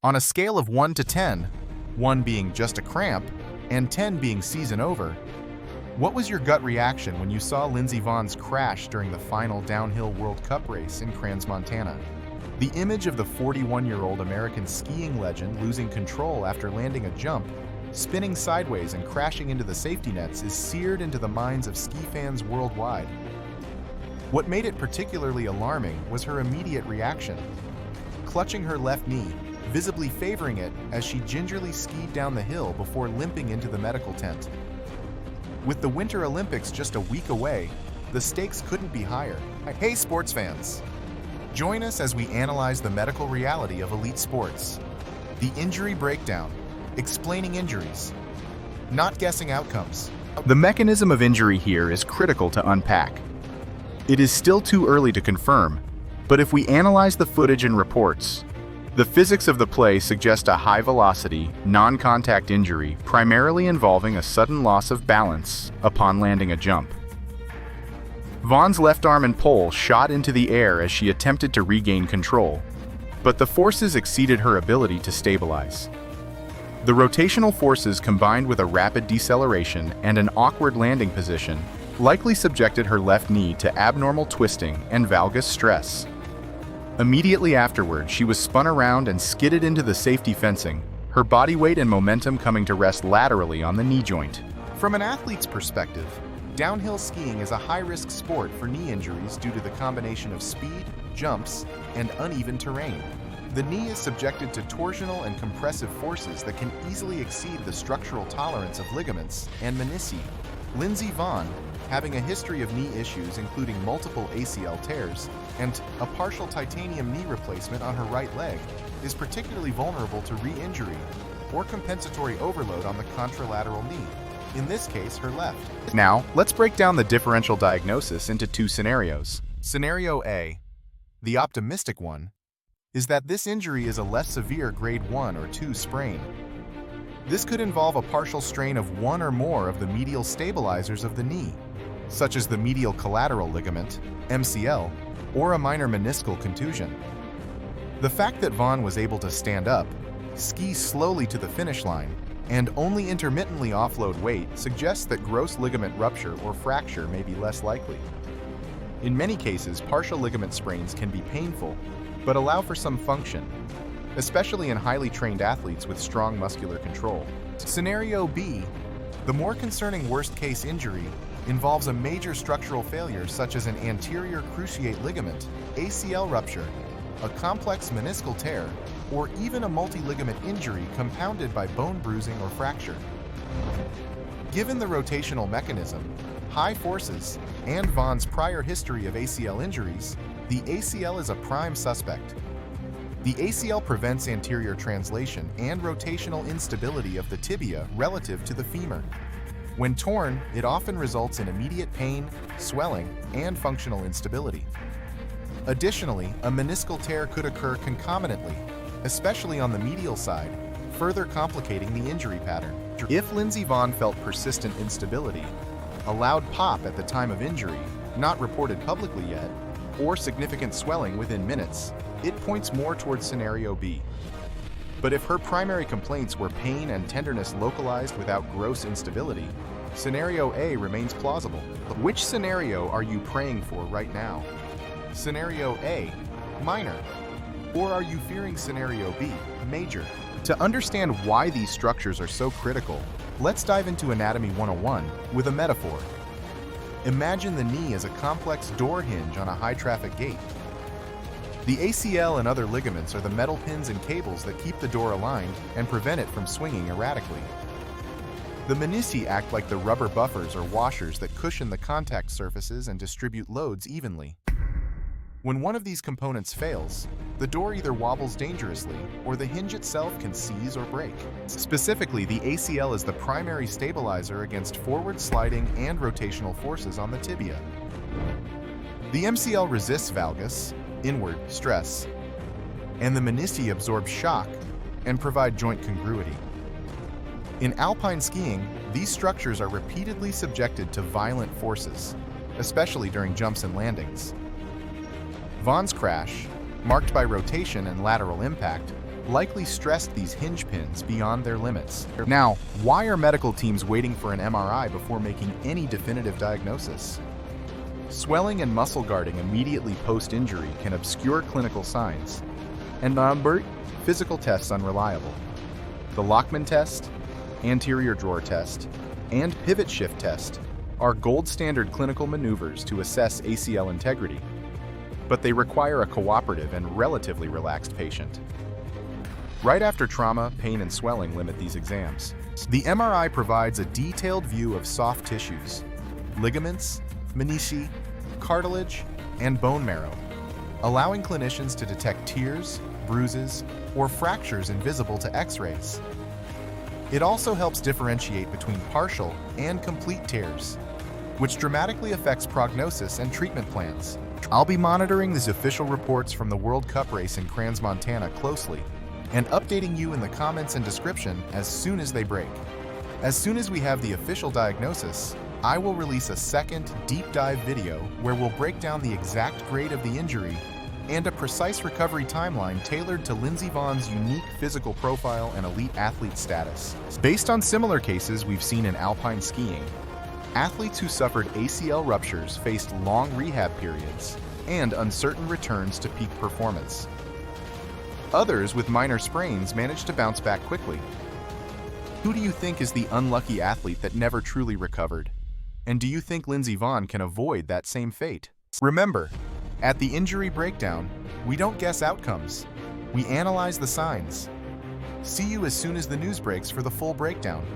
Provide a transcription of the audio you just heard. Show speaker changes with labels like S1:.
S1: On a scale of 1 to 10, 1 being just a cramp and 10 being season over, what was your gut reaction when you saw Lindsey Vonn's crash during the final downhill World Cup race in Crans-Montana? The image of the 41-year-old American skiing legend losing control after landing a jump, spinning sideways and crashing into the safety nets is seared into the minds of ski fans worldwide. What made it particularly alarming was her immediate reaction. Clutching her left knee, visibly favoring it as she gingerly skied down the hill before limping into the medical tent. With the Winter Olympics just a week away, the stakes couldn't be higher. Hey sports fans! Join us as we analyze the medical reality of elite sports. The injury breakdown, explaining injuries, not guessing outcomes. The mechanism of injury here is critical to unpack. It is still too early to confirm, but if we analyze the footage and reports, the physics of the play suggest a high-velocity, non-contact injury primarily involving a sudden loss of balance upon landing a jump. Vonn's left arm and pole shot into the air as she attempted to regain control, but the forces exceeded her ability to stabilize. The rotational forces combined with a rapid deceleration and an awkward landing position likely subjected her left knee to abnormal twisting and valgus stress. Immediately afterward, she was spun around and skidded into the safety fencing, her body weight and momentum coming to rest laterally on the knee joint. From an athlete's perspective, downhill skiing is a high-risk sport for knee injuries due to the combination of speed, jumps, and uneven terrain. The knee is subjected to torsional and compressive forces that can easily exceed the structural tolerance of ligaments and menisci. Lindsey Vonn, having a history of knee issues including multiple ACL tears and a partial titanium knee replacement on her right leg, is particularly vulnerable to re-injury or compensatory overload on the contralateral knee, in this case her left. Now, let's break down the differential diagnosis into two scenarios. Scenario A, the optimistic one, is that this injury is a less severe grade 1 or 2 sprain. This could involve a partial strain of one or more of the medial stabilizers of the knee, such as the medial collateral ligament, MCL, or a minor meniscal contusion. The fact that Vonn was able to stand up, ski slowly to the finish line, and only intermittently offload weight suggests that gross ligament rupture or fracture may be less likely. In many cases, partial ligament sprains can be painful, but allow for some function, especially in highly trained athletes with strong muscular control. Scenario B, the more concerning worst-case injury, involves a major structural failure such as an anterior cruciate ligament, ACL rupture, a complex meniscal tear, or even a multi-ligament injury compounded by bone bruising or fracture. Given the rotational mechanism, high forces, and Vonn's prior history of ACL injuries, the ACL is a prime suspect. The ACL prevents anterior translation and rotational instability of the tibia relative to the femur. When torn, it often results in immediate pain, swelling, and functional instability. Additionally, a meniscal tear could occur concomitantly, especially on the medial side, further complicating the injury pattern. If Lindsey Vonn felt persistent instability, a loud pop at the time of injury, not reported publicly yet, or significant swelling within minutes, it points more towards scenario B. But if her primary complaints were pain and tenderness localized without gross instability, scenario A remains plausible. Which scenario are you praying for right now? Scenario A, minor, or are you fearing scenario B, major? To understand why these structures are so critical, let's dive into Anatomy 101 with a metaphor. Imagine the knee as a complex door hinge on a high-traffic gate. The ACL and other ligaments are the metal pins and cables that keep the door aligned and prevent it from swinging erratically. The menisci act like the rubber buffers or washers that cushion the contact surfaces and distribute loads evenly. When one of these components fails, the door either wobbles dangerously or the hinge itself can seize or break. Specifically, the ACL is the primary stabilizer against forward sliding and rotational forces on the tibia. The MCL resists valgus, inward stress, and the menisci absorb shock and provide joint congruity. In alpine skiing, these structures are repeatedly subjected to violent forces, especially during jumps and landings. Vonn's crash, marked by rotation and lateral impact, likely stressed these hinge pins beyond their limits. Now, why are medical teams waiting for an MRI before making any definitive diagnosis? Swelling and muscle guarding immediately post-injury can obscure clinical signs, and physical tests unreliable. The Ligament test, anterior drawer test, and pivot shift test are gold standard clinical maneuvers to assess ACL integrity, but they require a cooperative and relatively relaxed patient. Right after trauma, pain, and swelling limit these exams. The MRI provides a detailed view of soft tissues, ligaments, menisci, cartilage, and bone marrow, allowing clinicians to detect tears, bruises, or fractures invisible to X-rays. It also helps differentiate between partial and complete tears, which dramatically affects prognosis and treatment plans. I'll be monitoring these official reports from the World Cup race in Crans, Montana closely, and updating you in the comments and description as soon as they break. As soon as we have the official diagnosis, I will release a second deep dive video where we'll break down the exact grade of the injury and a precise recovery timeline tailored to Lindsey Vonn's unique physical profile and elite athlete status. Based on similar cases we've seen in Alpine skiing, athletes who suffered ACL ruptures faced long rehab periods and uncertain returns to peak performance. Others with minor sprains managed to bounce back quickly. Who do you think is the unlucky athlete that never truly recovered? And do you think Lindsey Vonn can avoid that same fate? Remember, at the injury breakdown, we don't guess outcomes. We analyze the signs. See you as soon as the news breaks for the full breakdown.